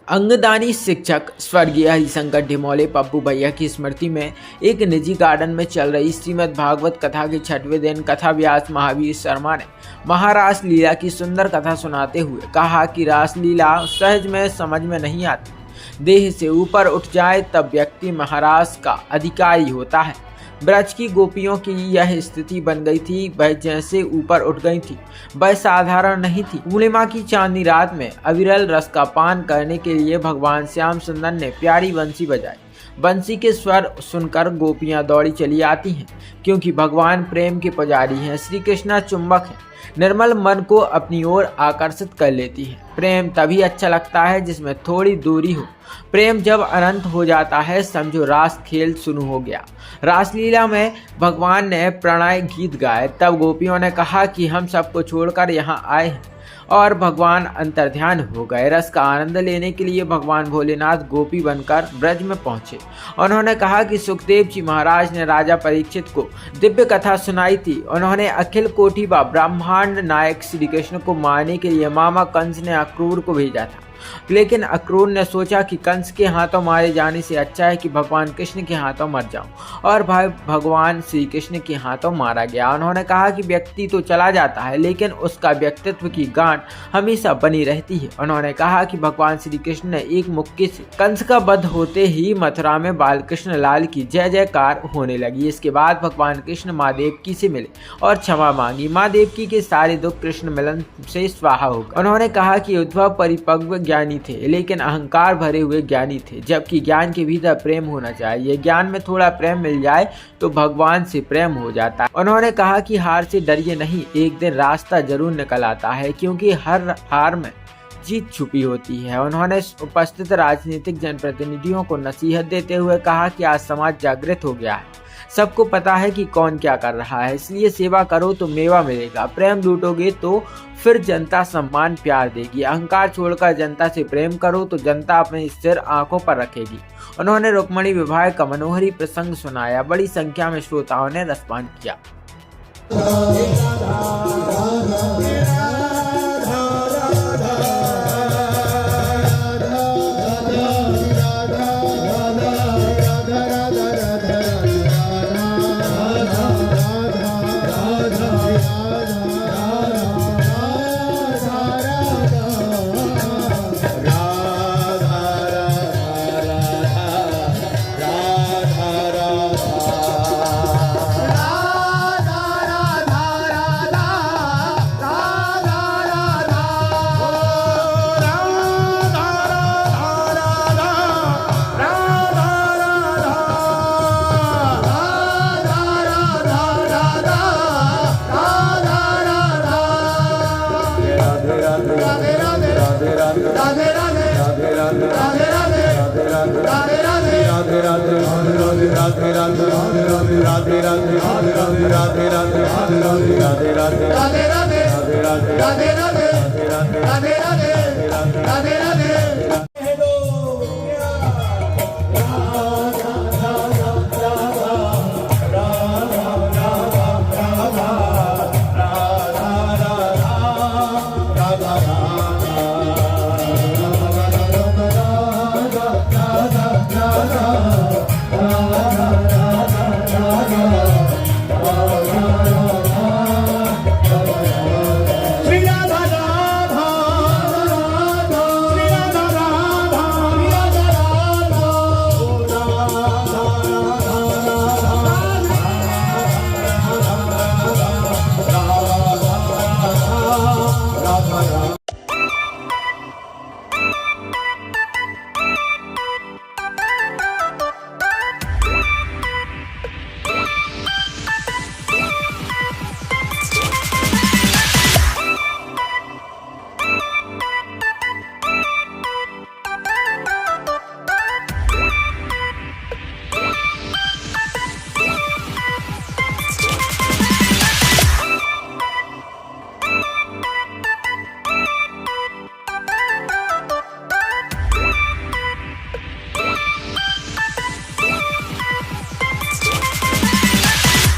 अंगदानी शिक्षक स्वर्गीय हरिशंकर ढिमोले पप्पू भैया की स्मृति में एक निजी गार्डन में चल रही श्रीमद् भागवत कथा के 6वें दिन कथा व्यास महावीर शर्मा ने महारास लीला की सुंदर कथा सुनाते हुए कहा कि रास लीला सहज में समझ में नहीं आती। देह से ऊपर उठ जाए तब व्यक्ति महारास का अधिकारी होता है। ब्रज की गोपियों की यह स्थिति बन गई थी। वह जैसे ऊपर उठ गई थी वह साधारण नहीं थी। पूर्णिमा की चांदनी रात में अविरल रस का पान करने के लिए भगवान श्याम सुंदर ने प्यारी बंसी बजाई। बंसी के स्वर सुनकर गोपियां दौड़ी चली आती हैं, क्योंकि भगवान प्रेम के पुजारी हैं। श्री कृष्ण चुंबक हैं, निर्मल मन को अपनी ओर आकर्षित कर लेती है। प्रेम तभी अच्छा लगता है जिसमें थोड़ी दूरी हो। प्रेम जब अनंत हो जाता है समझो रास खेल शुरू हो गया। रासलीला में भगवान ने प्रणय गीत गाए। तब गोपियों ने कहा कि हम सबको छोड़कर यहाँ आए हैं, और भगवान अंतर्ध्यान हो गए। रस का आनंद लेने के लिए भगवान भोलेनाथ गोपी बनकर ब्रज में पहुंचे। उन्होंने कहा कि सुखदेव जी महाराज ने राजा परीक्षित को दिव्य कथा सुनाई थी। उन्होंने अखिल कोटि व ब्रह्मांड नायक श्री कृष्ण को मारने के लिए मामा कंस ने अक्रूर को भेजा था, लेकिन अक्रूर ने सोचा कि कंस के हाथों मारे जाने से अच्छा है कि भगवान कृष्ण के हाथों मर जाऊं, और भाई भगवान श्री कृष्ण के हाथों मारा गया। उन्होंने कहा कि व्यक्ति तो चला जाता है लेकिन उसका व्यक्तित्व की गांठ हमेशा बनी रहती है। उन्होंने कहा कि भगवान श्री कृष्ण ने एक मुक्के से कंस का वध होते ही मथुरा में बाल कृष्ण लाल की जय जयकार होने लगी। इसके बाद भगवान कृष्ण माँ देवकी से मिले और क्षमा मांगी। माँ देवकी के सारे दुख कृष्ण मिलन से स्वाहा हो गए। उन्होंने कहा कि उद्धव परिपक्व ज्ञानी थे, लेकिन अहंकार भरे हुए ज्ञानी थे, जबकि ज्ञान के भीतर प्रेम होना चाहिए। ज्ञान में थोड़ा प्रेम मिल जाए तो भगवान से प्रेम हो जाता है। उन्होंने कहा कि हार से डरिए नहीं, एक दिन रास्ता जरूर निकल आता है, क्योंकि हर हार में जीत छुपी होती है। उन्होंने उपस्थित राजनीतिक जनप्रतिनिधियों को नसीहत देते हुए कहा कि आज समाज जागृत हो गया है, सबको पता है कि कौन क्या कर रहा है, इसलिए सेवा करो तो मेवा मिलेगा। प्रेम लूटोगे तो फिर जनता सम्मान प्यार देगी। अहंकार छोड़कर जनता से प्रेम करो तो जनता अपने सिर आंखों पर रखेगी। उन्होंने रुक्मिणी विवाह का मनोहरी प्रसंग सुनाया। बड़ी संख्या में श्रोताओं ने रसपान किया। राधे राधे